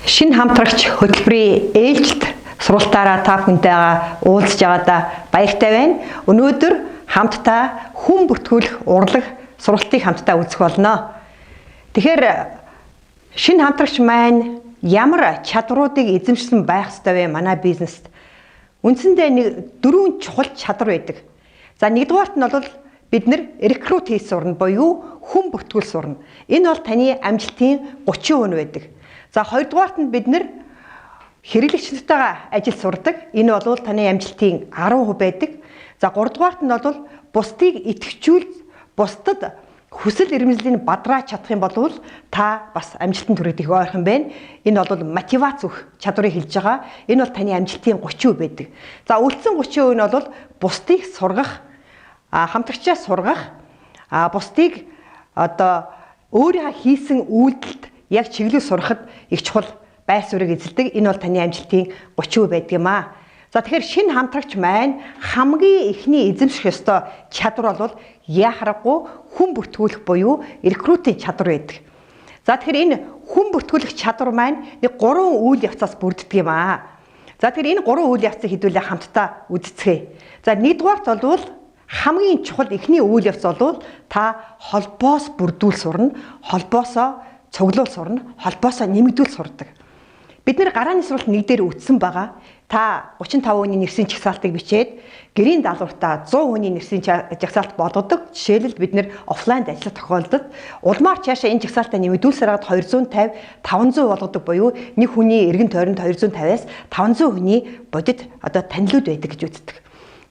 Шинэ хамтрагч хөтөлбөрийн ээлжид сургалтаараа та бүхэнтэйгээ уулзж байгаадаа баяртай байна. Өнөөдөр хамтдаа хүн бүртгүүлэх урлаг сургалтыг хамтдаа үзэх болно. Тэгэхээр шинэ хамтрагч маань ямар чадваруудыг эзэмшсэн байх ёстой вэ манай бизнест? Үндсэндээ дөрвөн чухал чадвар байдаг. За нэгдүгээрт нь бол бид рекрут хийх сурна буюу хүн бүртгүүл сурна. Энэ бол таны амжилтын 30% байдаг. За хоёрдугаарт нь бид хэрэглэгчнэртэйгээ ажил сурдаг. Энэ бол таны амжилтын 10% байдаг. За гуравдугаарт нь бол бусдыг итгэжүүл бусдад хүсэл эрмэлзлийг бадрааж чадах юм бол та бас амжилтанд хүрэх ойрхон байна. Энэ бол мотивац өгөх чадварыг хэлж байгаа. Энэ бол таны амжилтын 30% байдаг. За үлдсэн 30% нь бол бусдыг сургах, хамтрагчаа сургах, бусдыг өөрийнхөө хийсэн үйлдэлд яг чиглэл сурахад их чухал байр суурийг эзэлдэг. Энэ бол таны амжилтын 30% байдаг юм аа. За тэгэхээр шинэ хамтрагч маань хамгийн ихний эзэмших ёстой чадвар бол яхаргагүй хүн бүртгүүлэх буюу рекрутинг чадвар байдаг. За тэгэхээр энэ хүн бүртгүүлэх чадвар маань нэг 3 үйл явцаас бүрддэг юм аа. За тэгэхээр энэ 3 үйл явцыг хэдүүлээ хамтдаа үздэцгээе. За нэгдүгээрт бол хамгийн чухал ихний үйл явц бол та холбоос бүрдүүл сурна, холбоосоо цуглуул сурна, холбоосоо нэмэгдүүл сурдаг. Бид нэр гарааны сургалт нэг дээр үтсэн байгаа. Та 35 хүний нэрсийн жагсаалтыг бичээд гэрийн даалгавартаа 100 хүний нэрсийн жагсаалт болгодог. Жишээлбэл бид нэр офлайнд ажиллах тохиолдолд улмаар цаашаа энэ жагсаалтаа нэмэгдүүлсээр 250, 500 болгодог буюу нэг хүний эргэн тойронд 250-аас 500 хүний бодит танилуд байдаг гэж үздэг.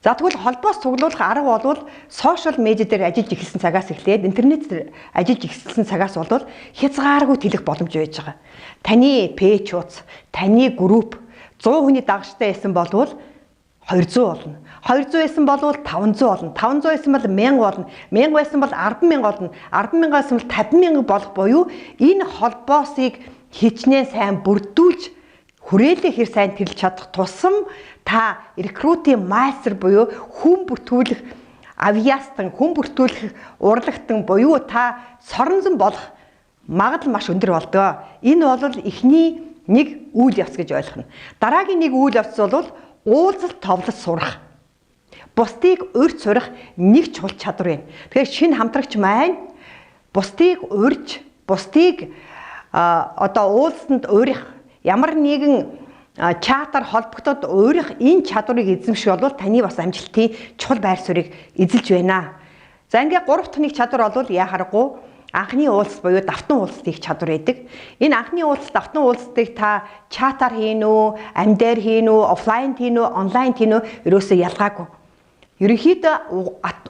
За тэгвэл холбоос цуглуулах арга бол сошиал медиа дээр ажиллаж эхэлсэн цагаас эхлээд интернет ажиллаж эхэлсэн цагаас бол хязгааргүй тэлэх боломж байж байгаа. Таны пэйж хуудас, таны групп 100 хүний дагагчтай байсан бол 200 болно. 200 байсан бол 500 болно. 500 байсан бол 1000 болно. 1000 байсан бол 100000 болно. 100000 байсан бол 50000 болох буюу энэ холбоосыг хичнээн сайн бүрдүүлж хүрээлэн хэр сайн тэрлж чадах тусам та рекрутинг мастер буюу хүн бүртгүүлэх авиастан, хүн бүртгүүлэх урлагтан буюу та соронзон болох магадлал маш өндөр болдгоо. Энэ бол эхний нэг үйл явц гэж ойлгоно. Дараагийн нэг үйл явц бол уулзалт товлож сурах. Бусдыг урьж сурах нэг чухал чадвар юм. Тэгэхээр шинэ хамтрагч маань бусдыг урьж, бусдыг уулзалтанд урих ямар нэгэн чатаар холбогдоод өөрийнх энэ чадварыг эзэмших бол таны бас амжилтын чухал байр суурийг эзэлж байна. За ингээд 3 дахь нэг чадвар бол яхаргагүй анхны уулзалт буюу давтан уулзалт хийх чадвар байдаг. Энэ анхны уулзалт, давтан уулзалтыг та чатаар хийн үү, амьдаар хийн үү, офлайн хийн үү, онлайн хийн үү, ерөөсөө ялгаагүй. Ерөнхийдөө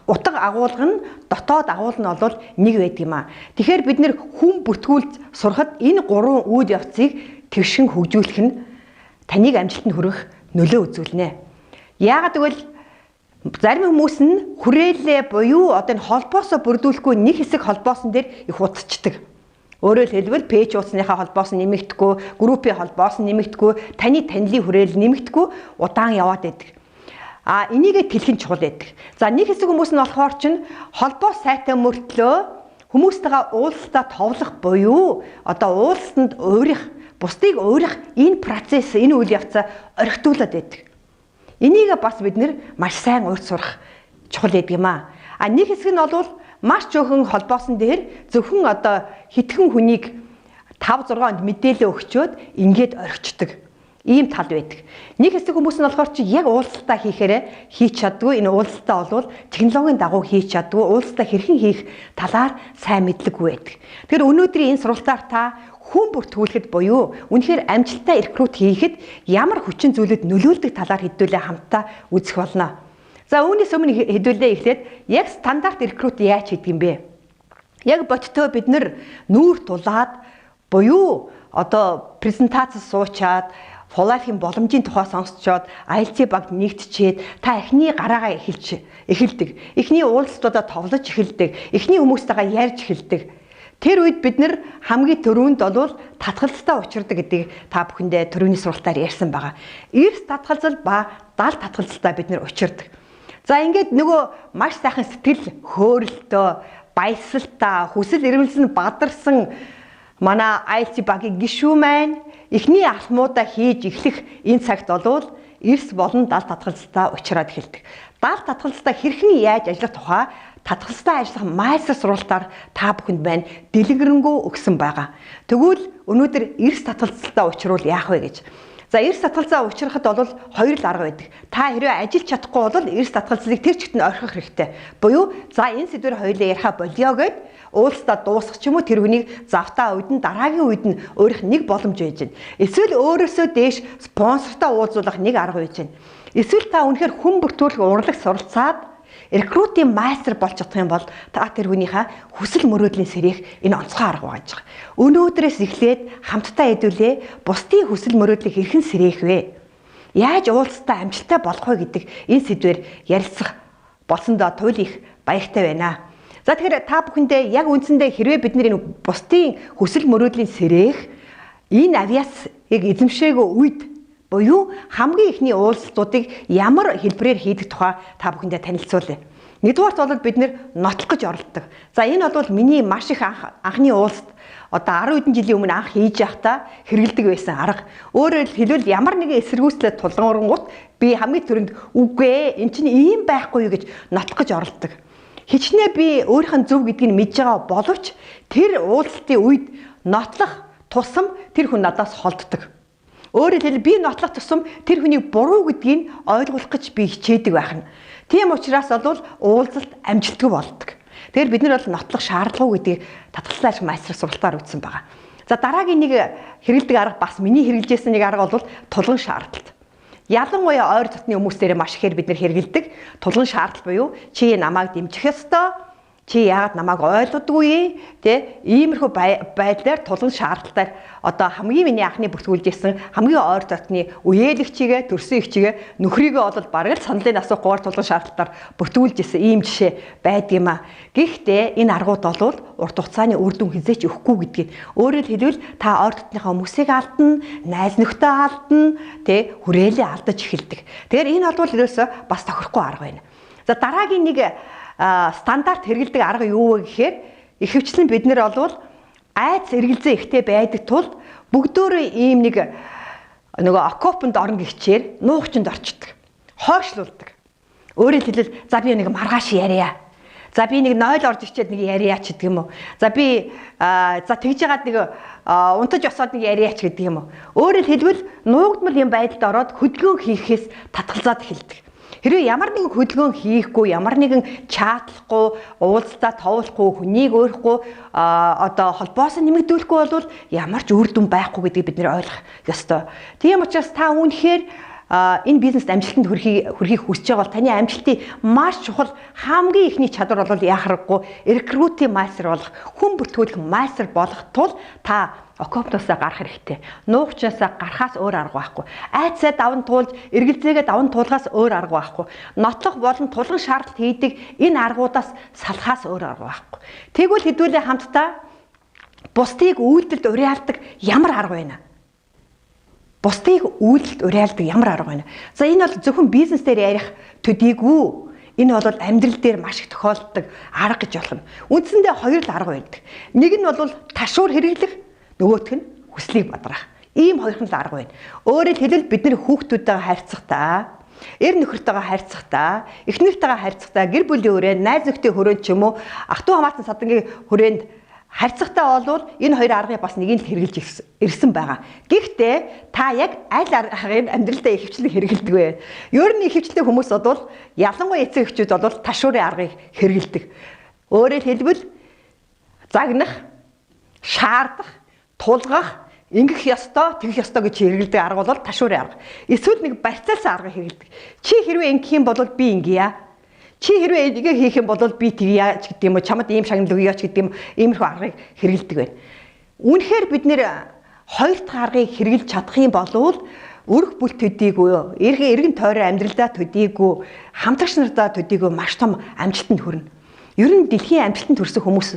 утга агуулга нь дотоод агуулга нь бол нэг байдаг юм аа. Тэгэхээр бид нэр хүн бүртгүүлж сурахад энэ 3 үйл явцыг тэгшин хөгжүүлэх нь таныг амжилтанд хүрэх нөлөө үзүүлнэ. Яагаад гэвэл зарим хүмүүс нь хүрээлээ буюу энэ холбоосоо бүрдүүлэхгүй нэг хэсэг холбоосон дээр их утцдаг. Өөрөөр хэлбэл пэйж хуудасныхаа холбоос нь нэмэгдэхгүй, группийн холбоос нь нэмэгдэхгүй, таны танилын хүрээл нэмэгдэхгүй удаан яваад байдаг. Энийгээ тэлхэн чухал байдаг. За нэг хэсэг хүмүүс нь болохоор чинь холбоо сайтай мөртлөө хүмүүстэйгээ уулзалтаа товлох буюу уулзалтанд өөрийнх бусдыг өөрийнх энэ процесс, энэ үйл явцаа орхитуулад байдаг. Энийг бас бид маш сайн урьд сурах чухал байдаг юм аа. Нэг хэсэг нь бол маш жөөхөн холбоосон дээр зөвхөн хэдхэн хүнийг 5-6 хонд мэдээлэл өгчөөд ингээд орхичдаг. Ийм тал байдаг. Нэг хэсэг хүмүүс нь болохоор чи яг уулзалтаа хийхээр хийж чаддгүй. Энэ уулзалтаа бол технологийн дагуу хийж чаддгүй. Уулзалтаа хэрхэн хийх талаар сайн мэдлэггүй байдаг. Тэгэхээр өнөөдрийн энэ сургалтаар та хүн бүртгүүлэхэд буюу үнэхээр амжилттай рекрут хийхэд ямар хүчин зүйлүүд нөлөөлдөг талаар хэдүүлээ хамтдаа үзэх болно. За үүнээс өмнө хэдүүлээ эхлээд яг стандарт рекрут яаж хийдэг юм бэ? Яг бодтоо бид нүүр тулаад буюу презентац суучаад фоллайфын боломжийн тухай сонсчоод IELTS багт нэгтчээд та эхний гараагаа эхэлдэг. Эхний уулзалтуудаа товлож эхэлдэг. Эхний хүмүүстэйгээ ярьж эхэлдэг. Тэр үед бид хамгийн түрүүнд бол татгалзалтай учирдаг гэдгийг та бүхэндээ түрүүний сургалтаар ярьсан байгаа. Эрс татгалзал ба дал татгалзалтай бид учирдаг. За ингээд нөгөө маш сайхан сэтгэл хөөрөлтөө, баясгалтай, хүсэл эрмэлзэл бадарсан манай IELTS багийн гишүүн маань эхний алхмуудаа хийж эхлэх энэ цагт болвол эрс болон далд татгалзалтаа учраад эхэлдэг. Далд татгалзалтаа хэрхэн яаж ажиллах тухай татгалзалтаа ажиллах майстер сургалтаар та бүхэнд байна дэлгэрэнгүй өгсөн байгаа. Тэгвэл өнөөдөр эрс татгалзалтаа учруул яах вэ гэж. За эрс татгалзаа учрахад бол хоёр л арга байдаг. Та хэрвээ ажиллаж чадахгүй бол эрс татгалзлыг тэр чигт нь орхих хэрэгтэй. Буюу за энэ сэдвэр хоёулаа яриха болио гэд уулзтаа дуусгах ч юм уу тэр хүнийг завтаа үед нь дараагийн үед нь өөрийнх нэг боломж байж гэн. Эсвэл өөрөөсөө дээш спонсортой уулзуулах нэг арга байж гэн. Эсвэл та үнэхээр хүн бүртгүүлэх урлаг суралцаад рекрутинг майстер болж чадах юм бол та тэр хүнийхээ хүсэл мөрөөдлийн сэрэх энэ онцгой арга байж байгаа. Өнөөдрөөс эхлээд хамтдаа хэдүүлээ бусдын хүсэл мөрөөдлийг хэрхэн сэрэх вэ? Яаж уулзалтаа амжилттай болох вэ гэдэг энэ сэдвээр ярилцах болсондоо туйл их баяртай байна. За тэгэхээр та бүхэндээ яг үндсэндээ хэрвээ бид энэ бусдын хүсэл мөрөөдлийн сэрэх энэ авиасыг эзэмшээгөө үед буюу хамгийн ихний уулзалтуудыг ямар хэлбэрээр хийдэг тухай та бүхэндээ танилцуулъя. Нэгдүгээрт бол бид нотлох гэж оролддог. За энэ бол миний маш их анхны уулзалт одоо 10 хэдэн жилийн өмнө анх хийж байхдаа хэрэгэлдэг байсан арга. Өөрөөр хэлбэл ямар нэгэн эсэргүүцлээ тулгуурлангууд би хамгийн түрүүнд үгүй эн чинь ийм байхгүй юу гэж нотлох гэж оролддог. Хичнээн би өөрийнх нь зөв гэдгийг мэдж байгаа боловч тэр уулзалтын үед нотлох тусам тэр хүн надаас холддог. Өөрөөр хэлбэл би нотлох тусам тэр хүний буруу гэдгийг ойлгуулах гэж би хичээдэг байх нь. Тийм учраас бол уулзалт амжилтгүй болдог. Тэгэхээр бид нар бол нотлох шаардлагагүй гэдгийг татгалзал майстер сургалтаар үзсэн байгаа. За дараагийн нэг хэрэгэлдэг арга бас миний хэрэгжилжсэн нэг арга бол тулгын шаардалт. Ялангуяа ойр дотны хүмүүстээр маш ихээр бид нар хэрэгэлдэг тулгын шаардал буюу чи намайг дэмжих ёстой, чи яагаад намайг ойлгодгүй те иймэрхүү байдлаар тулгын шаардлагатаар одоо хамгийн миний анхны бүртгүүлжсэн хамгийн ойр дотны үеэлэгчигээ төрсөн ихчигээ нөхрийгөө бол бараг л саналын асуухгүйгээр тулгын шаардлагатаар бүртгүүлжсэн ийм жишээ байдгийм а. Гэхдээ энэ аргууд бол урт хугацааны үр дүн хизээч өгөхгүй гэдгийг өөрөөр хэлбэл та ойр дотныхоо хүмүүсийг алдна, найз нөхдөд алдна, те хүрээлээ алдаж эхэлдэг. Тэгэхээр энэ бол ерөөсөө бас тохирохгүй арга байна. За дараагийн нэг стандарт хэрэгэлдэг арга юу вэ гэхээр ихэвчлэн бид нар бол айц эргэлзээ ихтэй байдаг тул бүгдөө ийм нэг нөгөө окопонд орно гихчээр нуугчинд орчдөг. Хойшлуулдаг. Өөрөөр хэлбэл за би нэг маргааш яриа. За би нэг 0 орж ичээд нэг яриа ч гэдэг юм уу. За би за тэгж яагаад нэг унтаж осоод нэг яриа ч гэдэг юм уу. Өөрөөр хэлбэл нуугдмал юм байдалд ороод хөдөлгөөн хийхээс татгалзаад эхэлдэг. Хэрвээ ямар нэгэн хөдөлгөөн хийхгүй, ямар нэгэн чатлахгүй, уулзалтаа товлохгүй, хүнийг өөрөхгүй одоо холбоос нэмэгдүүлэхгүй бол ямар ч үр дүн байхгүй гэдгийг бид нэр ойлгох ёстой. Тийм учраас та үнэхээр энэ бизнест амжилтанд хүрэхийг хүсэж байгаа бол таны амжилтын маш чухал хамгийн ихний чадвар бол яхахгүй рекрутинг майстер болох, хүн бүртгүүлэх майстер болох тул та окопноосоо гарах хэрэгтэй. Нуугчнаасаа гарахаас өөр арга байхгүй. Айцаа даван туулж, эргэлзээгээ даван туулахаас өөр арга байхгүй. Нотлох болон тулгын шаардлагат хийдэг энэ аргуудаас салахаас өөр арга байхгүй. Тэгвэл хэдүүлээ хамтдаа бусдыг үйлдэлд уриалдаг ямар арга байна? Бусдыг үйлдэлд уриалдаг ямар арга байна? За энэ бол зөвхөн бизнес дээр ярих төдийгүй. Энэ бол амьдрал дээр маш их тохиолддог арга гэж болох нь. Үндсэндээ хоёр л арга байдаг. Нэг нь бол ташуур хэрэглэх, нөгөөх нь хүслийг бадрах. Ийм хоёрхан л арга байна. Өөрөөр хэлбэл бид нэр хүүхдүүдтэйгээ харьцахдаа, эр нөхөртэйгээ харьцахдаа, эхнэртэйгээ харьцахдаа, гэр бүлийн хүрээнд, найз нөхдийн хүрээнд ч юм уу, ах トゥ хамаатан садангийн хүрээнд харьцахдаа бол энэ хоёр аргыг бас нэгийг л хэрэгжилж ирсэн байгаа. Гэхдээ та яг аль аргыг амьдралдаа ихэвчлэн хэрэгэлдэг вэ? Ер нь ихэвчлэн хүмүүс бол ялангуяа эцэг эхчүүд бол ташуурын аргыг хэрэгэлдэг. Өөрөөр хэлбэл загнах, шаардах, тулгах, ингэх ёстой, тэгэх ёстой гэж хэрэгэлдэг арга бол ташуурын арга. Эсвэл нэг барьцаалсан арга хэрэгэлдэг. Чи хэрвээ ингэх юм бол би ингэя. Чи хэрвээ энийг хийх юм бол би тэгье ч гэдэг юм уу, чамд ийм шагнал өгье ч гэдэг юм, иймэрхүү аргыг хэрэгэлдэг байна. Үүнхээр бид нэр хоёр дахь аргыг хэрэгжилж чадах юм бол өрх бүл төдийгүй, эргэн тойрон амьдралдаа төдийгүй, хамтрагч нартаа төдийгүй маш том амжилтанд хүрнэ. Ер нь дэлхийн амжилтанд хүрсэн хүмүүс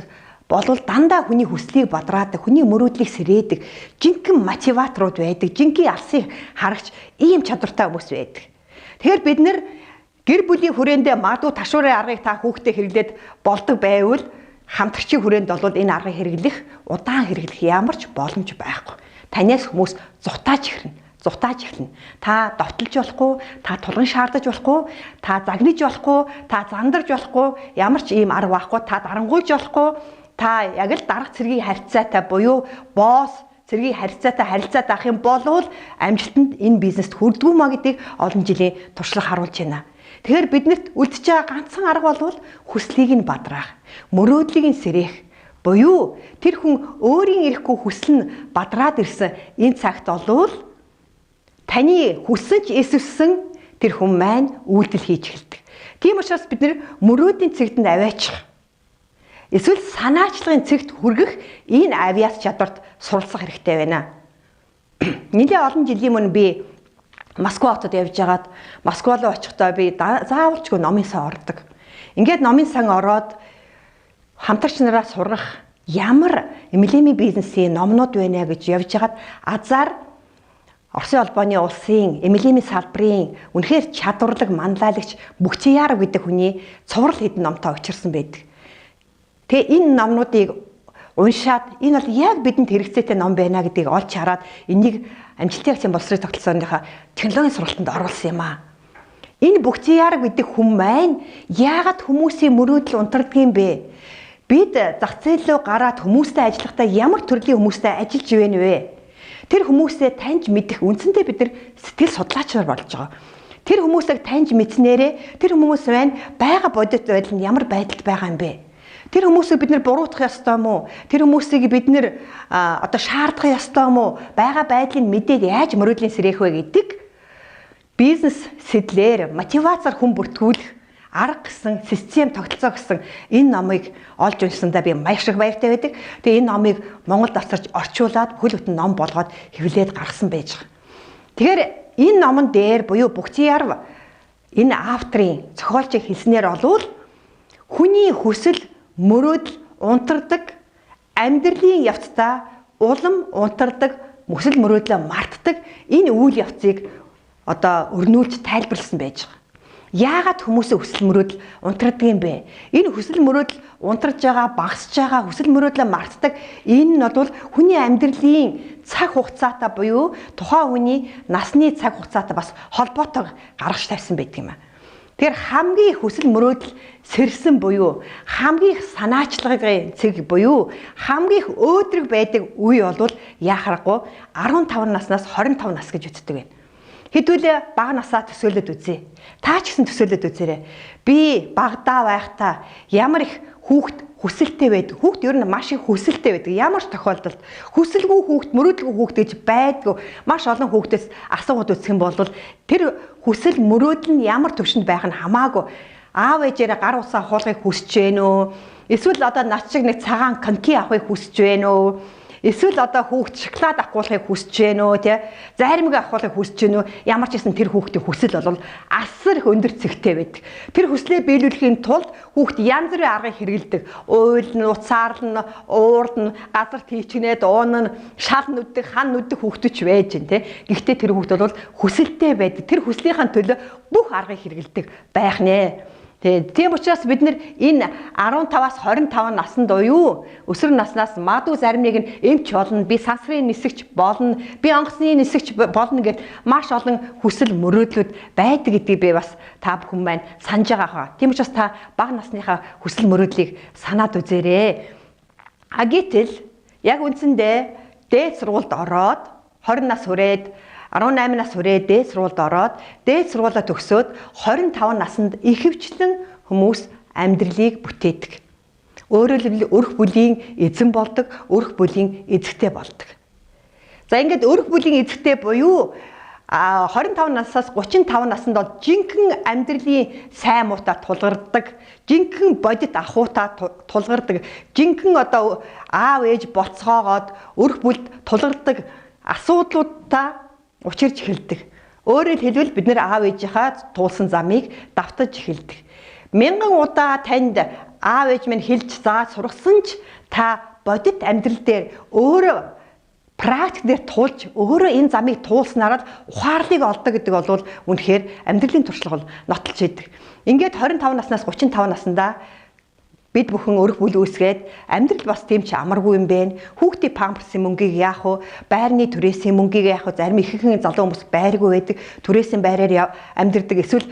болвол дандаа хүний хүслийг бадраадаг, хүний мөрөөдлийг сэрээдэг, жинхэнэ мотиваторууд байдаг, жинхэнэ алсыг харагч ийм чадвартай хүмүүс байдаг. Тэгэхээр бид нэр гэр бүлийн хүрээндээ магадгүй ташуурын аргыг та хүүхдээ хэрэглээд болдог байвал хамтрагчийн хүрээнд бол энэ аргыг хэрэглэх, удаан хэрэглэх ямар ч боломж байхгүй. танаас хүмүүс зутааж эхэлнэ. Та довтолж болохгүй, та тулган шаардаж болохгүй, та загнаж болохгүй, та зандарж болохгүй, ямар ч ийм арга байхгүй, та дарангуйж болохгүй, та яг л дарга цэргийн харьцаатай буюу босс цэргийн харьцаатай авах юм бол амжилтанд энэ бизнест хүрдэггүй маа гэдгийг олон жилийн туршлага харуулж байна. Тэгэхээр биднэрт үлдэж байгаа ганцхан арга бол хүслийг нь бадраах, мөрөөдлийг нь сэрэх буюу тэр хүн өөрийн ирэхгүй хүсэл нь бадраад ирсэн энэ цагт олвол таны хүсэж эсвсэн тэр хүн маань үйлдэл хийж эхэлдэг. Тийм учраас бид нэр мөрөөдлийн цэгтэнд аваачих. Эсвэл санаачлагын цэгт хүргэх энэ авиас чадварт суралцах хэрэгтэй байна. Нэлээд олон жилийн өмнө би Москва хотод явж байгаад Москва руу очихдоо би заавалчгүй номын сан ордог. Ингээд номын сан ороод хамтарч нараа сурах ямар эмблемийн бизнесийн номнууд байна гэж явж байгаад азар Оросын холбооны улсын эмблемийн салбарын үнэхээр чадварлаг манлайлагч Бүхчияр гэдэг хүний цуврал хэдэн номтой учирсан байдаг. Тэгээ энэ номнуудыг уншаад энэ бол яг бидэнд хэрэгцээтэй ном байна гэдгийг олж хараад энийг амжилтын акцийн боловсролын тогтолцооныхаа технологийн сургалтанд оруулсан юм аа. Энэ Бүхчияр гэдэг хүн маань яагаад хүмүүсийн мөрөөдөл унтардаг юм бэ? Бид зах зээл рүү гараад хүмүүстэй ажиллахдаа ямар төрлийн хүмүүстэй ажиллаж ивэн вэ? Тэр хүмүүсээ таньж мэдэх үндсэндээ бид нар сэтгэл судлаач нар болж байгаа. Тэр хүмүүсийг таньж мэдснээрээ тэр хүмүүс маань байга бодит байдал нь ямар байдалд байгаа юм бэ? Тэр хүмүүсийг бид нар буруутгах ёстой мó? Тэр хүмүүсийг бид нар шаардах ёстой мó? Байга байдлыг мэдээд яаж мөрөөдлийн сэрэх вэ гэдэг бизнес сэтлэр мотивацаар хүн бүртгүүлэх арга гэсэн систем тогтолцоо гэсэн энэ номыг олж уншсандаа би маш их баяртай байдаг. Тэгээ энэ номыг Монголд авчирч орчуулад хөл бүтэн ном болгоод хэвлээд гаргасан байж байгаа. Тэгэхээр энэ номон дээр буюу Бүхчияр энэ авторын зохиолчийг хэлснээр олвол хүний хүсэл мөрөөдөл унтардаг, амьдралын явцдаа улам унтардаг, хүсэл мөрөөдлөө мартдаг энэ үйл явцыг өрнүүлж тайлбарласан байж байгаа. Яагаад хүмүүсийн хүсэл мөрөөдөл унтардаг юм бэ? Энэ хүсэл мөрөөдөл унтарж байгаа, багасж байгаа, хүсэл мөрөөдлөө мартдаг энэ нь бол хүний амьдралын цаг хугацаатай буюу тухайн хүний насны цаг хугацаатай бас холбоотой гаргаж тавьсан байдаг юм аа. Тэгэхээр хамгийн хүсэл мөрөөдөл сэрсэн буюу хамгийн санаачлагын цэг буюу хамгийн өөдрөг байдаг үе бол яахарахгүй 15 наснаас 25 нас гэж үздэг байна. Хэдүүлээ бага насаа төсөөлөд үзье. Та ч гэсэн төсөөлөд үзээрэй. Би багадаа байхдаа ямар их хүүхд хүсэлтэй байдаг. Хүүхд ер нь маш их хүсэлтэй байдаг. Ямар ч тохиолдолд хүсэлгүй хүүхд, мөрөөдөлгүй хүүхд гэж байдгүй. Маш олон хүүхдээс асуугаад үзэх юм бол тэр хүсэл мөрөөдөл нь ямар төвшөнд байх нь хамаагүй. Аав ээжээрээ гар усаа хуулахыг хүсэж байна уу? Эсвэл над шиг нэг цагаан конки авахыг хүсэж байна уу? Эсвэл хүүхд шоколад авахыг хүсэж байна уу тий? Заримг авахыг хүсэж байна уу? Ямар ч гэсэн тэр хүүхдийн хүсэл бол асар их өндөр цэгтэй байдаг. Тэр хүслээ биелүүлэхийн тулд хүүхд янз бүрийн аргыг хэрэгэлдэг. Уйлна, уцаарлна, уурна, газар тийчгнээд уунна, шал нүддэг, хан нүддэг хүүхдүүч байж гэн тий? Гэхдээ тэр хүүхд бол хүсэлтэй байдаг. Тэр хүслийнхэн төлөө бүх аргыг хэрэгэлдэг байх нэ. Тийм учраас бид нар энэ 15-аас 25 наснд уу өсвөр наснаас магадгүй зарим нэг нь эмч болно, би сансрын нисэгч болно, би онгоцны нисэгч болно гэд маш олон хүсэл мөрөөдлүүд байдаг гэдгийг би бас та бүхэн маань санаж байгаа хаа. Тийм учраас та бага насныхаа хүсэл мөрөөдлийг санаад үзээрэй. Гэтэл яг үндсэндээ дээд сургуульд ороод 20 нас хүрээд 18 нас хүрээд дээд сургуульд ороод дээд сургуулаа төгсөөд 25 наснд ихэвчлэн хүмүүс амьдралыг бүтээдэг. Өөрөөр хэлбэл өрх бүлийн эзэн болдог, өрх бүлийн эзэгтэй болдог. За ингээд өрх бүлийн эзэгтэй буюу 25 насаас 35 наснд бол жинхэнэ амьдралын сайн муутаа тулгардаг, жинхэнэ бодит ахуйтаа тулгардаг, жинхэнэ аав ээж болцоогоод өрх бүлд тулгардаг асуудлуудаа учирж эхэлдэг. Өөрөөр хэлбэл бид нэр аав ээжийнхаа туулсан замыг давтаж эхэлдэг. Мянган удаа танд аав ээж минь хэлж зааж сургасан ч та бодит амьдрал дээр өөрөө практик дээр туулж өөрөө энэ замыг туулснараа ухаарлыг олдог гэдэг бол үнэхээр амьдралын туршлага бол нотолж идэг. Ингээд 25 наснаас 35 наснда бид бүхэн өрх бүл үүсгээд амьдрал бас тийм ч амаргүй юм бэ. Хүүхдийн памперсын мөнгийг яах вэ? Байрны түрээсийн мөнгийг яах вэ? Зарим ихэнх залуу хүмүүс байргүй байдаг. Түрээсийн байраар амьдэрдэг. Эсвэл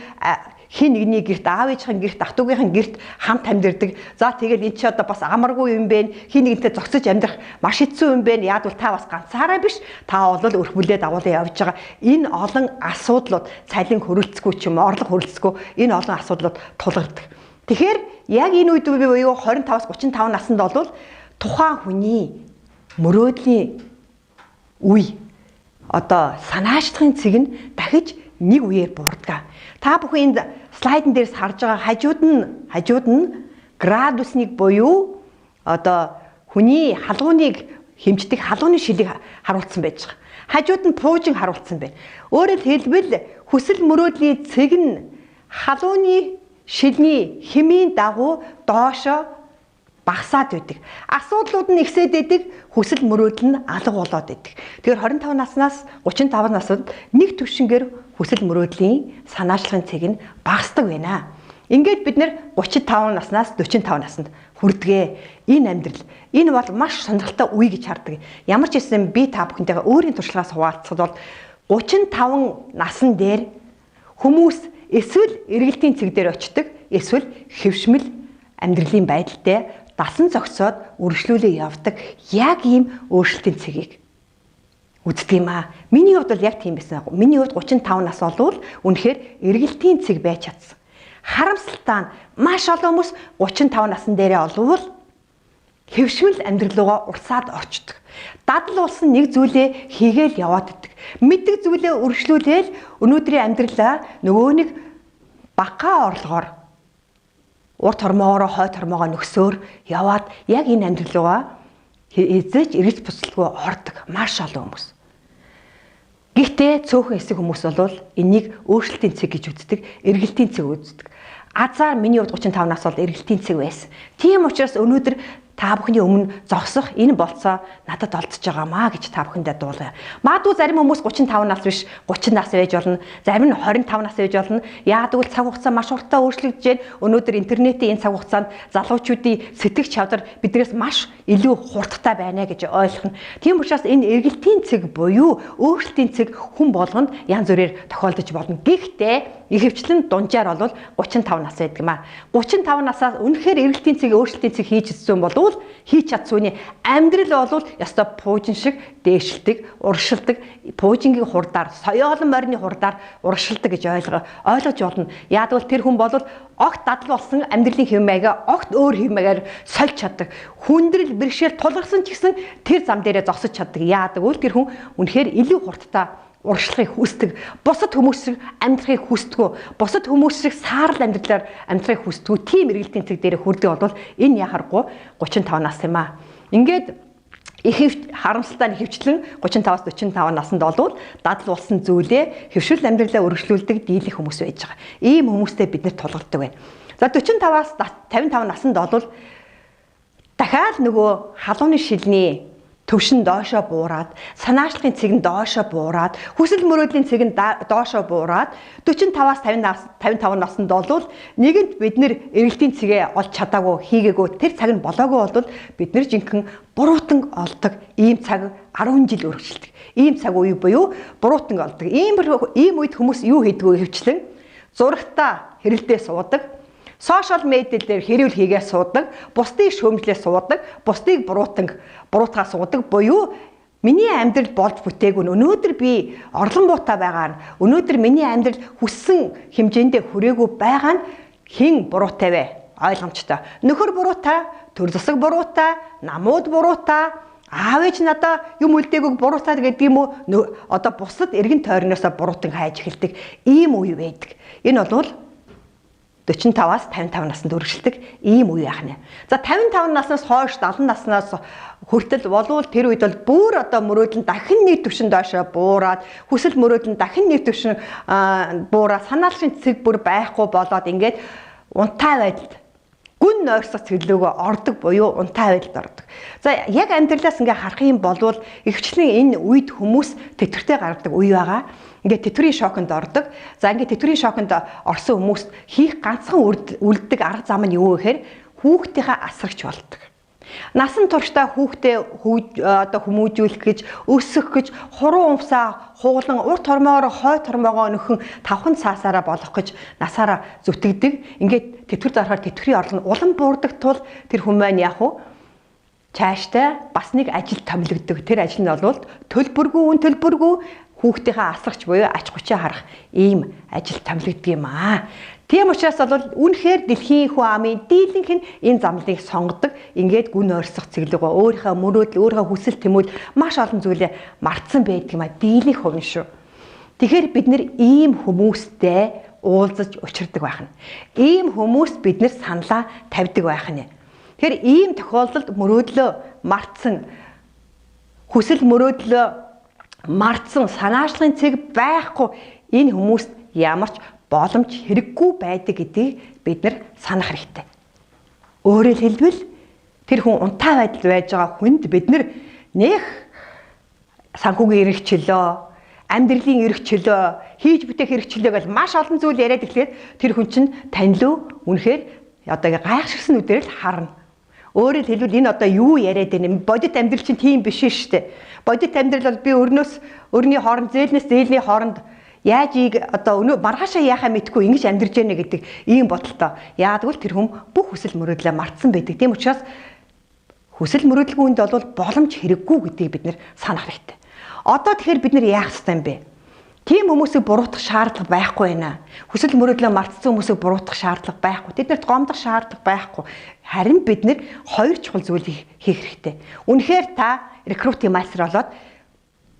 хин нэгний гэрт, аав ээжийн гэрт, ах トゥ угийнхын гэрт хамт амьдэрдэг. За тэгэл эн чи одоо бас амаргүй юм бэ. Хин нэгнтэй зогсож амьдрах маш хэцүү юм бэ. Яг бол та бас ганцаараа биш. Та бол өрх бүлээ дагуулan явж байгаа. Энэ олон асуудлууд цалин хөрөлцөхгүй ч юм, орлого хөрөлцөхгүй энэ олон асуудлууд тулгардаг. Тэгэхээр яг энэ үед буюу 25-аас 35 наснд бол тухайн хүний мөрөөдлийн үе одоо санаачлахын цэг нь дахиж нэг үеэр буурдаг. Та бүхэн энэ слайдн дээрс харж байгаа хажууд нь градусныг буюу одоо хүний халууныг хэмждэг халууны шилийг харуулсан байж байгаа. Хажууд нь пуужин харуулсан байна. Өөрөөр хэлбэл хүсэл мөрөөдлийн цэг нь халууны шилний хэмийн дагуу доошо багасаад байдаг. Асуудлууд нь ихсээд байдаг, хүсэл мөрөөдөл нь алга болоод байдаг. Тэгэхээр 25 наснаас 35 наснд нэг төвшингээр хүсэл мөрөөдлийн санаачлахын цэг нь багасдаг байна. Ингээд бид нэр 35 наснаас 45 наснд хүрдэгэ. Энэ амьдрал энэ бол маш сонирхолтой үе гэж хардаг. Ямар ч хэсэн би та бүхэнтэйгээ өөрийн туршлагаас хуваалцахад бол 35 насн дээр хүмүүс эсвэл эргэлтийн цэг дээр очдог, эсвэл хэвшмэл амьдралын байдалтай дасан зогсоод үргэлжлүүлээ явдаг яг ийм өөрчлөлтийн цэгийг үздэг юм аа. Миний хувьд бол яг тийм байсан. Миний хувьд 35 нас болвол үнэхээр эргэлтийн цэг байж чадсан. Харамсалтай нь маш олон хүмүүс 35 насн дээрээ олвол хэвшмэл амьдрал руугаа урсаад орчдөг. Дадал болсон нэг зүйлээ хийгээл яваад идэг. Мэддэг зүйлээ үргэлжлүүлээл өнөөдрийн амьдралаа нөгөө нэг бага орлогоор урт хормоогоор хойд хормоогоо нөхсөөр яваад яг энэ амьдрал руугаа эзэж эргэж буцалгүй ордог маш олон хүмүүс. Гэхдээ цөөхөн хэсэг хүмүүс бол энийг өөрчлөлтийн цэг гэж үздэг, эргэлтийн цэг үздэг. Азар миний хувьд 35 нас бол эргэлтийн цэг байсан. Тийм учраас өнөөдөр та бүхний өмнө зогсох энэ болцоо надад олдсож байгаамаа гэж та бүхэндээ дуулгая. Магадгүй зарим хүмүүс 35 нас биш 30 нас байж болно. Зарим нь 25 нас байж болно. Яагаад гэвэл цаг хугацаа маш хурдтай өөрчлөгдөж байна. Өнөөдөр интернетийн энэ цаг хугацаанд залуучуудын сэтгэх чадвар биднээс маш илүү хурдтай байна гэж ойлгох нь. Тийм учраас энэ эргэлтийн цэг буюу өөрчлөлтийн цэг хүн болгонд янз бүрээр тохиолдож болно. Гэхдээ ихэвчлэн дунджаар бол 35 нас байдаг юм аа. 35 насаас үнэхээр эргэлтийн цэг өөрчлөлтийн цэг хийж ирсэн бол хийж чадсууны амьдрал бол ястой пуужин шиг дээшилдэг, урагшилдаг, пуужингийн хурдаар, соёолон морины хурдаар урагшилдаг гэж ойлгож болно. Яг бол тэр хүн бол огт дадал болсон амьдралын хэв маягаа огт өөр хэв маягаар сольж чаддаг. Хүндрэл бэрхшээл тулгарсан ч гэсэн тэр зам дээрээ зогсож чаддаг. Яадаг бол тэр хүн үнэхээр илүү хурдтай урагшлахыг хүсдэг. Бусад хүмүүс шиг амьдрахыг хүсдэггүй. Бусад хүмүүс шиг саарл амьдралаар амьдрахыг хүсдэггүй. Тийм эргэлтийн цэг дээр хүрдэг бол энэ яхахгүй 35 нас юм аа. Ингээд харамсалтай хэвчлэн 35-аас 45 наснд болвол дадал болсон зүйлээ хэвшил амьдралаа өргөжлүүлдэг дийлэх хүмүүс байж байгаа. Ийм хүмүүстэй бид нэр тулгардаг байна. За 45-аас 55 наснд болвол дахиад нөгөө халууны шилний төвшин доошоо буураад, санаачлахын цэг нь доошоо буураад, хүсэл мөрөөдлийн цэг нь доошоо буураад 45-аас 55 наснд болвол нэгэнт бид нэр эргэлтийн цэгээ олж чадаагүй, хийгээгүй, тэр цаг нь болоогүй бол бид нэр жинхэнэ буруутан олдог ийм цаг 10 жил үргэлжилдэг. Ийм цаг үе буюу буруутан олдог. Ийм үед хүмүүс юу хийдгүү хөвчлэн зурагтаа хэрэлдээ суудаг. Сошиал медиа дээр хэрүүл хийгээ суудаг, бусдыг шөөмжлээ суудаг, бусдыг буруутгаа суудаг буюу миний амьдрал болж бүтээгүй өнөөдөр би орлон буутай байгаа нь өнөөдөр миний амьдрал хүссэн хэмжээндээ хүрээгүй байгаа нь хэн буруутай вэ? Ойлгомжтой. Нөхөр буруутай, төр засаг буруутай, намууд буруутай, аав ээж надаа юм үлдээгүйг буруутай гэдэг юм уу? Одоо бусад эргэн тойрноосоо буруутан хайж эхэлдэг ийм үе байдаг. Энэ бол 45-аас 55 наснд үргэлжилдэг ийм үе яхна. За 55 наснаас хойш 70 наснаас хүртэл болвол тэр үед бол бүр одоо мөрөөдөл дахин нэг төвшин доошоо буураад хүсэл мөрөөдөл дахин нэг төвшин буураад санаалшин цэг бүр байхгүй болоод ингээд унтаа байдалд гүн нойрсох цэглөөгөө ордог буюу унтаа байдалд ордог. За яг амьдралаас ингээ харах юм бол ихвчлэн энэ үед хүмүүс тэтгэртэй гаргадаг үе байгаа. Ингээд тэтгэврийн шоконд ордог. За ингээд тэтгэврийн шоконд орсон хүмүүст хийх ганцхан үлддэг арга зам нь юу вэ гэхээр хүүхдийнхээ асрагч болдог. Насан туршдаа хүүхдээ хүмүүжүүлэх гэж, өсгөх гэж, хуруу умсаа хуглан урт тормоороо хой тормоогоо нөхөн 5 цаасаараа болох гэж насаараа зүтгэдэг. Ингээд тэтгэр зарахаар тэтгэврийн орлого нь улам буурдаг тул тэр хүн маань яах вэ? Цаашдаа бас нэг ажил томилогддог. Тэр ажил нь бол төлбөргүй хүүхдийнхээ асрагч буюу ач хүчээ харах ийм ажил томилогддог юм аа. Тийм учраас бол үнэхээр дэлхийн хүн амын дийлэнх нь энэ замлыг сонгодог. Ингээд гүн ойрсох цэглэг өөрийнхөө мөрөөдөл, өөрийнхөө хүсэл тэмүүлэл маш олон зүйлээ мартсан байдаг юм аа. Дийлэнх хувь шүү. Тэгэхээр бид нэр ийм хүмүүстэй уулзаж учирдаг байх нь. Ийм хүмүүст бид нэр саналаа тавьдаг байх нь. Тэгэхээр ийм тохиолдолд мөрөөдлөө мартсан, хүсэл мөрөөдлөө мартсан санаачлагын цэг байхгүй энэ хүмүүст ямар ч боломж хэрэггүй байдаг гэдгийг бид нар санах хэрэгтэй. Өөрөөр хэлбэл тэр хүн унтаа байдал байж байгаа хүнд бид нар нэх санхүүгийн эрх чөлөө, амьдралын эрх чөлөө, хийж бүтээх эрх чөлөө гэж маш олон зүйл яриад эхлээд тэр хүн чинь танилуу үнэхээр одоо гайхшигсан үдээр л харна. Өөрөөр хэлбэл энэ одоо юу яриад байна юм? Бодит амьдрал чинь тийм биш шүү дээ. Бодит амьдрал бол би өрний хооронд, зээлнээс зээлний хооронд яаж одоо маргаашаа яхаа мэдгүй ингэж амьдарч яана гэдэг ийм бодолтой. Яагтвэл тэр хүн бүх хүсэл мөрөөдлөө мартсан байдаг. Тийм учраас хүсэл мөрөөдөлгүй хүнд бол боломж хэрэггүй гэдгийг бид нэр санах хэрэгтэй. Одоо тэгэхээр бид нэр яах ёстой юм бэ? Тийм хүмүүсийг буруутгах шаардлага байхгүй байна. Хүсэл мөрөөдлөө мартсан хүмүүсийг буруутгах шаардлага байхгүй. Тэднэрт гомдох шаардлага байхгүй. Харин бид нэр хоёр чухал зүйлийг хийх хэрэгтэй. Үнэхээр та рекрутинг мастер болоод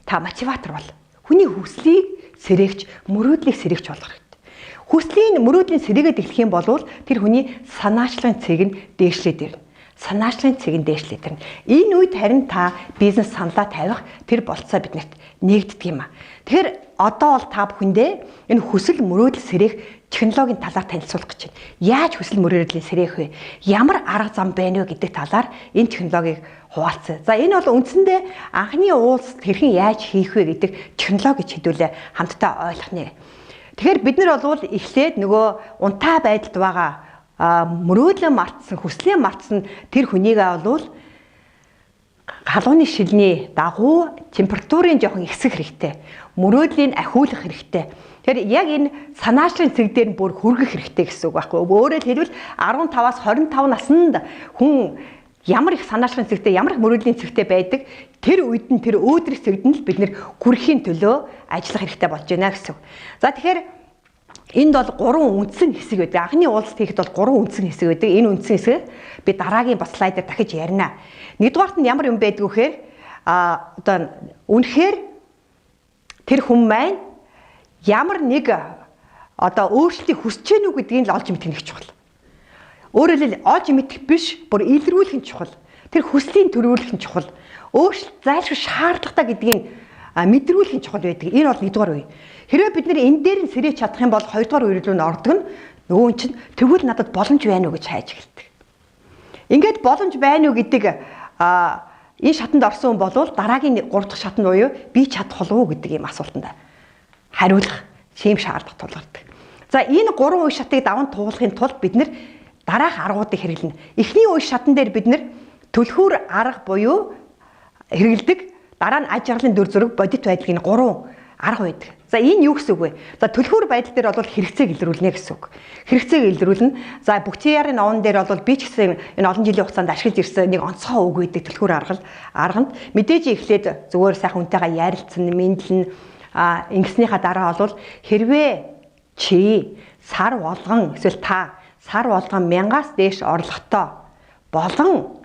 та мотиватор бол. Хүний хүслийг сэрээгч, мөрөөдлийг сэрээгч болох хэрэгтэй. Хүслийн мөрөөдлийн сэрээгээд эхлэх юм бол тэр хүний санаачлагын цэг нь дээшлээд ирнэ. Санаачлагын цэг нь дээшлээд ирнэ. Энэ үед харин та бизнес саналаа тавих тэр болцоо биднэрт нэгддэг юм а. Тэгэхээр одоо бол та бүхэндээ энэ хүсэл мөрөөдөл сэрээх технологийн талаар танилцуулах гэж байна. Яаж хүсэл мөрөөдлийг сэрээх вэ? Ямар арга зам байна вэ гэдэг талаар энэ технологиг хуваалцъя. За энэ бол үндсэндээ анхны уулзалт хэрхэн яаж хийх вэ гэдэг технологи хэдүүлээ хамтдаа ойлгох нэ. Тэгэхээр бид нар бол эхлээд нөгөө унтаа байдалд байгаа мөрөөдлөө мартсан, хүслээ мартсан тэр хүнийг бол халууны шилний дагуу температурын жоохон ихсэх хэрэгтэй. Мөрөөдлийн ахиулах хэрэгтэй. Тэгэхээр яг энэ санаачлагын цэг дээр нь бүр хүргэх хэрэгтэй гэсэн үг байхгүй. Өөрөөр хэлбэл 15-аас 25 наснд хүн ямар их санаачлагын цэгтэй, ямар их мөрөөдлийн цэгтэй байдаг, тэр үед нь тэр өөдрөх цэгт нь л бид нэр хүрэхийн төлөө ажиллах хэрэгтэй болж байна гэсэн үг. За тэгэхээр энд бол 3 үндсэн хэсэг байдаг. Анхны уулзалт хийхэд бол 3 үндсэн хэсэг байдаг. Энэ үндсэн хэсэг би дараагийн бас слайдаар дахиж ярина. Нэгдүгээрт нь ямар юм байдаг вэхээр одоо үнэхээр тэр хүн маань ямар нэг одоо өөрчлөлтийг хүсэж гэнэ үү гэдгийг л олж мэдэх нэг чухал. Өөрөөр хэлбэл олж мэдэх биш, бүр илрүүлэх нь чухал. Тэр хүслийн төрүүлэх нь чухал. Өөрчлөлт зайлшгүй шаардлагатай гэдгийг мэдрүүлэх нь чухал байдаг. Энэ бол нэгдүгээр үе. Хэрвээ бид нэр энэ дээр нь сэрэж чадах юм бол хоёрдугаар үе рүү н ордог нь нөгөө чинь тэгвэл надад боломж байна уу гэж хайж эхэлдэг. Ингээд боломж байна уу гэдэг энэ шатанд орсон хүн бол дараагийн 3 дахь шатанд буюу би чадах болов уу гэдэг ийм асуултанд хариулах тийм шаардлага тулгардаг. За энэ 3 үе шатыг даван туулахын тулд бид нэр дараах аргуудыг хэрэглэнэ. Эхний үе шатан дээр бид нэр түлхүүр арга буюу хэрэгэлдэг. Дараа нь аж аргалын дүр зураг, бодит байдлын 3 арга байдаг. За энэ юу гэсэн үг вэ? За түлхүүр байдал дээр бол хэрэгцээг илрүүлнэ гэсэн үг. Хэрэгцээг илрүүлнэ. За бүхтияарын новн дээр бол би ч гэсэн энэ олон жилийн хугацаанд ашиглаж ирсэн нэг онцгой үг байдаг түлхүүр арганд мэдээж эхлээд зүгээр сайхан хүнтэйгээ ярилцсан, мэдлэн ингэснийхаа дараа бол хэрвээ чи сар болгон эсвэл та сар болгон 1000-аас дээш орлоготой болон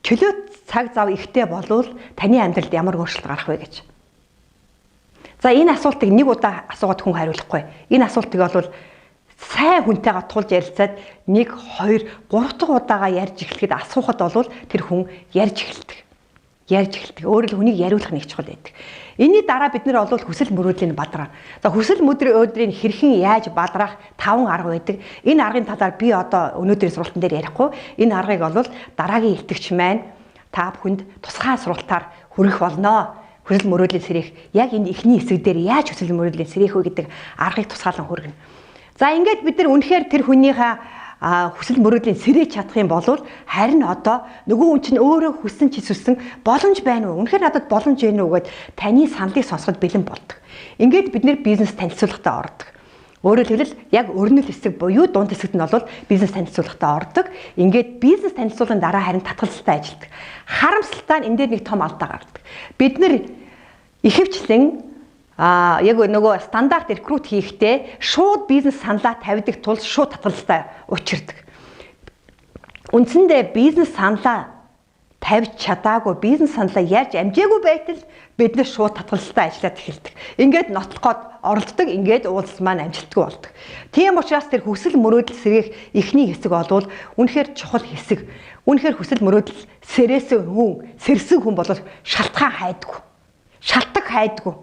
чөлөөт цаг зав ихтэй болвол таны амьдралд ямар өөрчлөлт гарах вэ гэж. За энэ асуултыг нэг удаа асуугаад хүн хариулахгүй. Энэ асуултыг бол сайн хүнтэйгээ тулж ярилцаад 1, 2, 3 дахь удаага ярьж эхлэхэд асуухад бол тэр хүн ярьж эхэлдэг. Өөрөөр хэл хүнийг яриулах нэг чухал байдаг. Энийний дараа бид нэр бол хүсэл мөрөөдлийн бадраа. За хүсэл мөрөөдрийг хэрхэн яаж бадраах 5 арга байдаг. Энэ аргын талаар би одоо өнөөдрийн сургалтын дээр ярихгүй. Энэ аргыг бол дараагийн илтгэгч маань та бүхэнд тусгай сургалтаар хүргэх болно. Хүсэл мөрөөдлийн сэрэх яг энэ эхний хэсэг дээр яаж хүсэл мөрөөдлийн сэрэх вэ гэдэг аргыг тусгаалan хүргэнэ. За ингээд бид нар үнэхээр тэр хүнийхээ хүсэл мөрөөдлийн сэрэж чадах юм бол харин одоо нөгөө хүн чинь өөрөө хүссэн ч хүссэн боломж байна уу? Үнэхээр надад боломж байна уу гэд таны саналыг сонсоход бэлэн болдог. Ингээд бид нэр бизнес танилцуулгатаа ордог. Өөрөөр хэлбэл яг өрнөл хэсэг буюу дунд хэсэгт нь бол бизнес танилцуулгатаа ордог. Ингээд бизнес танилцуулгын дараа харин татгалзалтай ажилдаг. Харамсалтай нь энэ дээр нэг том алдаа гардаг. Бид нэр ихэвчлэн яг нөгөө стандарт рекрут хийхдээ шууд бизнес саналаа тавьдаг тул шууд татгалзалтай учирдаг. Үндсэндээ бизнес саналаа тавьж чадаагүй бизнес саналаа ярьж амжаагүй байтал бид нэр шууд татгалзалтай ажиллаад эхэлдэг. Ингээд нотлоход оролддог, ингээд уулзалт маань амжилтгүй болдог. Тийм учраас тэр хүсэл мөрөөдөл сэргээх эхний хэсэг болвол үнэхээр чухал хэсэг. Үнэхээр хүсэл мөрөөдөл сэрсэн хүн бол шалтгаан хайдаггүй. Шалтгаан хайдаггүй.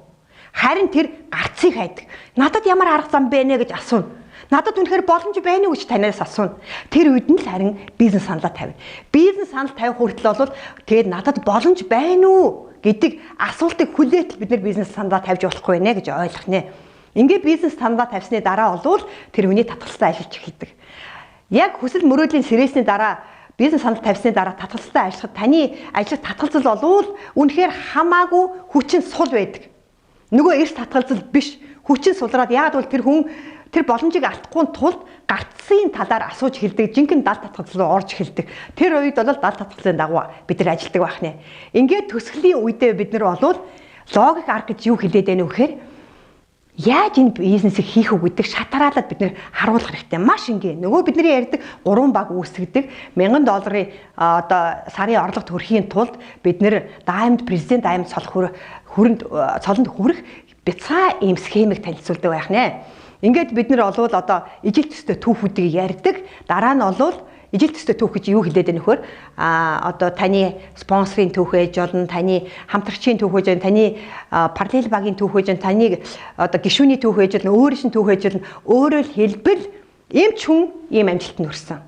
Харин тэр гарцыг хайдаг. Надад ямар арга зам бэ нэ гэж асууна. Надад үнэхээр боломж байна уу гэж танаас асууна. Тэр үед нь л харин бизнес саналаа тавина. Бизнес санал тавих хүртэл бол тэгээд надад боломж байна уу гэдэг асуултыг хүлээтэл бид нэр бизнес саналаа тавьж болохгүй нэ гэж ойлгох нэ. Ингээд бизнес саналаа тавьсны дараа бол тэр хүний татгалзалтай ажиллаж эхэлдэг. Яг хүсэл мөрөөдлийн сэрээсний дараа бизнес санал тавьсны дараа татгалзалтай ажиллахад таны ажлах татгалзал болвол үнэхээр хамаагүй хүчин сул байдаг. Нөгөө эрс татгалзал биш хүчин сулраад яагаад бол тэр хүн тэр боломжийг алдахгүй тулд гарцын талаар асууж эхэлдэг. Жинхэнэ далд татгалзал руу орж эхэлдэг. Тэр үед бол далд татгалзалын дагуу бид нар ажилладаг байх нэ. Ингээд төсгөлийн үедээ бид нар болвол логик арга гэж юу хэлээд байна вэ гэхээр яаж энэ бизнесийг хийх үү гэдэг шатараалаад бид нэр харуулах хэрэгтэй. Маш энгийн. Нөгөө бидний ярьдаг 3 баг үүсгдэг $1000 одоо сарын орлого төрхийн тулд бид нэр президент даймд цолонд хүрэх бяцхан ийм схемийг танилцуулдаг байх нэ. Ингээд бид нар олвол одоо ижил төстэй түүхүүдийг ярьдаг. Дараа нь олвол ижил төстэй түүх гэж юу хэлээд байна вөхөр одоо таны спонсорын түүх ээж болно, таны хамтрагчийн түүх ээж болно, таны параллел багийн түүх ээж болно, таны одоо гишүүний түүх ээж болно, өөрийн шин түүх ээж болно. Өөрөөр хэлбэл эмч хүн ийм амжилтанд хүрсэн.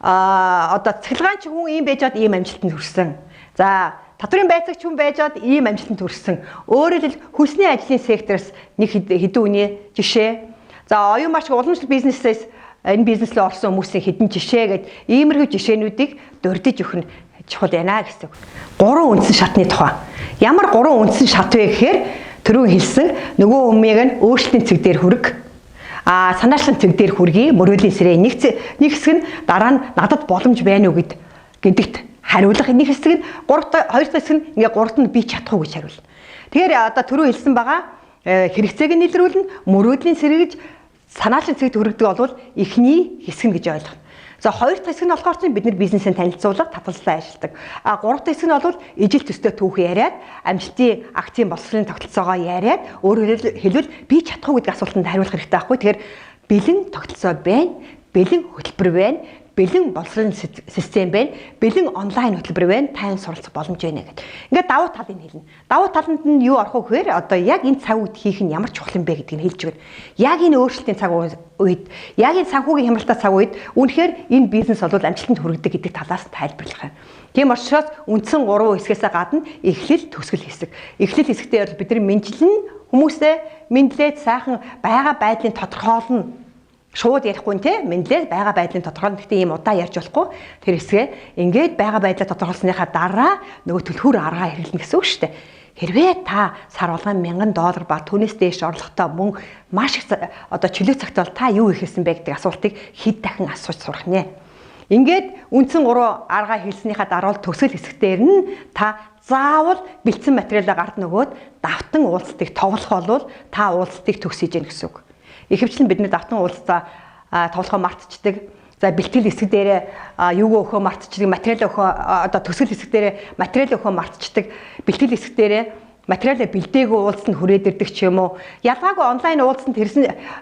Одоо цахилгаанч хүн ийм байжгаад ийм амжилтанд хүрсэн. За татварын байцаагч хүн байжгаад ийм амжилтанд хүрсэн. Өөрөөр хэл хүнсний ажлын сектороос нэг хэдэн үний жишээ. За оюун марш уламжлалт бизнесээс энэ бизнес рүү орсон хүмүүсийн хэдэн жишээ гээд иймэрхүү жишээнүүдийг дурдж өгөх нь чухал байна гэсэн. 3 үндсэн шатны тухай. Ямар 3 үндсэн шат вэ гэхээр түрүү хэлсэн нөгөө өмнөг нь өөрчлөлтийн цэг дээр хүрэг, санаачлалын цэг дээр хүргэе, мөрөөдлийн сэрээ нэг хэсэг нь дараа нь надад боломж байна уу гэдэгт хариулах, нэг хэсэг нь хоёр дахь хэсэг нь ингээ гуравт нь би чадахгүй гэж хариулна. Тэгэхээр одоо түрүү хэлсэн байгаа хэрэгцээг нь илрүүлнэ, мөрөөдлийн сэргэж санаачлалын цэгт хүргэдэг бол эхний хэсэг нь гэж ойлгоно. За хоёр дахь хэсэг нь болохоор чинь бид нар бизнесийн танилцуулга татгалзалтай ажилладаг. Гурав дахь хэсэг нь бол ижил төстэй түүх яриад, амжилтын акцийн боловсролын тогтолцоогоо яриад, өөрөөр хэлбэл би чадахгүй гэдэг асуултанд хариулах хэрэгтэй байхгүй. Тэгэхээр бэлэн тогтолцоо байна, бэлэн хөтөлбөр байна, бэлэн боловсролын систем байна, бэлэн онлайн хөтөлбөр байна, тань суралцах боломж байна гэдэг. Ингээд давуу талыг хэлнэ. Давуу таланд нь юу орох вэ гэхээр одоо яг энэ цаг үед хийх нь ямар чухал юм бэ гэдгийг хэлж өгнө. Яг энэ өөрчлөлтийн цаг үед, яг энэ санхүүгийн хямралтай цаг үед үнэхээр энэ бизнес бол амжилтанд хүргэдэг гэдэг талаас нь тайлбарлах юм. Тийм учраас үндсэн 3 хэсгээс гадна эхлэл, төсгөл хэсэг. Эхлэл хэсэгтээ бид нар мэдлэн хүмүүсээ мэдлээд сайхан байгаа байдлын тодорхойлно. Шууд ярихгүй те мэдлээ байгаа байдлын тодорхойлно. Гэхдээ ийм удаа ярьж болохгүй. Тэр хэсгээ ингээд байгаа байдлаа тодорхойлсныхаа дараа нөгөө төлхөр аргаа хэрэглэнэ гэсэн үг шүү дээ. Хэрвээ та сар болгон $1000 ба түүнээс дээш орлоготой мөн маш их одоо чөлөө цагт бол та юу хийсэн бэ гэдэг асуултыг хэд дахин асууж сурах нэ. Ингээд үндсэн 3 аргаа хэлснийхаа дараа төсөл хэсэгтэр нь та заавал бэлдсэн материалаа гард нөгөөд давтан уулзалтыг товлох бол та уулзалтыг төгсөж яах гэсэн үг. Ихэвчлэн бид давтан уулзалтаа тоглохоо мартчихдаг. За бэлтгэл хэсэг дээр юуг өгөхөө мартчихдаг, материал өгөхөө одоо төсөл хэсэг дээр материал өгөхөө мартчихдаг. Бэлтгэл хэсэг дээр материалаа бэлдээгөө уулзалтанд хүрээд ирдэг ч юм уу. Ялгаагүй онлайн уулзалтанд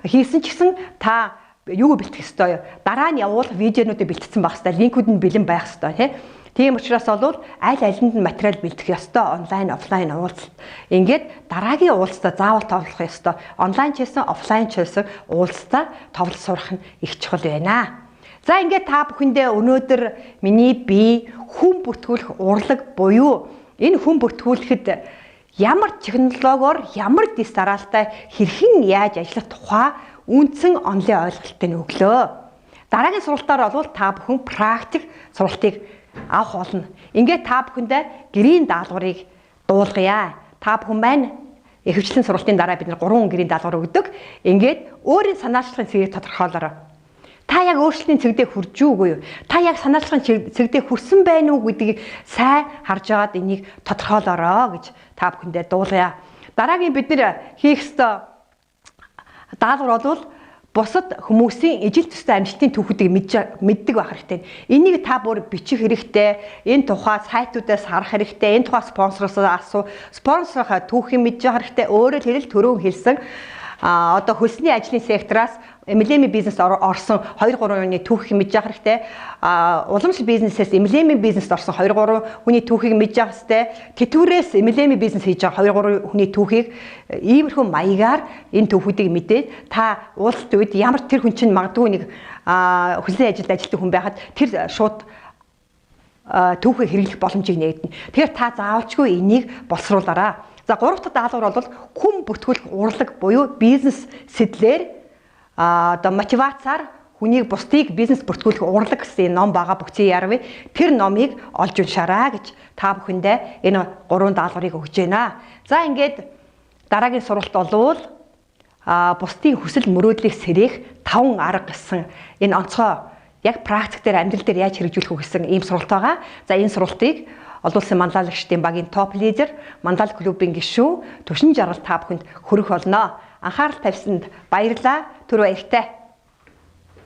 хийсэн ч гэсэн та юуг бэлтгэх ёстой. Дараа нь явуул видеонуудыг бэлтгэсэн байх ёстой. Линкүүд нь бэлэн байх ёстой тий. Тийм учраас бол аль алинд нь материал бэлтгэх ёстой онлайн, офлайн уулзалт. Ингээд дараагийн уулзалтаа заавал товлох ёстой. Онлайн ч гэсэн, офлайн ч гэсэн уулзалтаа товлож сурах нь их чухал байна. За ингээд та бүхэндээ өнөөдөр миний бие хүн бүртгүүлэх урлаг буюу энэ хүн бүртгүүлэхэд ямар технологиор, ямар дис дараалтай хэрхэн яаж ажиллах тухай үндсэн онлын ойлголтыг өглөө. Дараагийн сургалтаар бол та бүхэн практик сургалтыг авах болно. Ингээд та бүхэндээ гэрийн даалгаврыг дуулгая. Та бүхэн маань ихэвчлэн сургалтын дараа бид 3 гэрийн даалгавар өгдөг. Ингээд өөрийн санаачлагын цэгийг тодорхойлоорой. Та яг өөрчлөлтийн цэгдээ хүрж үгүй юу? Та яг санаачлагын цэгдээ хүрсэн байна уу гэдгийг сайн харж агаад энийг тодорхойлоорой гэж та бүхэндээ дуулгая. Дараагийн бид нэр хийх ёстой даалгавар бол бусад хүмүүсийн ижил төстэй амжилтын түүхүүдийг мэддэг байх хэрэгтэй. Энийг та бүр бичих хэрэгтэй. Энэ тухай сайтуудаас харах хэрэгтэй. Энэ тухай спонсороос асуу. Спонсорынхаа түүхийг мэдж явах хэрэгтэй. Өөрөөр хэлбэл түрүүн хэлсэн одоо хөлсний ажлын сектораас MLM бизнес орсон 2-3 хүний түүхийг мэдж явах хэрэгтэй. Уламжлал бизнесээс MLM бизнест орсон 2-3 хүний түүхийг мэдж явах хэрэгтэй. Тэтгэврээс MLM бизнес хийж байгаа 2-3 хүний түүхийг иймэрхүү маягаар энэ түүхүүдийг мэдээд та уулзалт үед ямар тэр хүн чинь магадгүй нэг хөлсний ажилд ажилладаг хүн байхад тэр шууд түүхийг хэрэглэх боломжийг нээгдэнэ. Тэгэхээр та заавалчгүй энийг боловсруулаарай. За 3 дахь даалгавар бол хүн бүртгүүлэх урлаг буюу бизнес сэтлэр одоо мотивацаар хүнийг бусдыг бизнес бүртгүүлэх урлаг гэсэн ном байгаа бүгцийн ярвь. Тэр номыг олж уншаарай гэж та бүхэндээ энэ 3 даалгаврыг өгч байна. За ингээд дараагийн сургалт болвол бусдын хүсэл мөрөөдлийг сэрэх 5 арга гэсэн энэ онцгой яг практик дээр амьдрал дээр яаж хэрэгжүүлэх вэ гэсэн ийм сургалт байгаа. За энэ сургалтыг олон улсын манлайлагчдын багийн топ лидер, Манлайлал клубын гишүүн Түшин Жаргал та бүхэнд хүргэх болно. Анхаарал тавьсанд баярлалаа. Түр баяртай.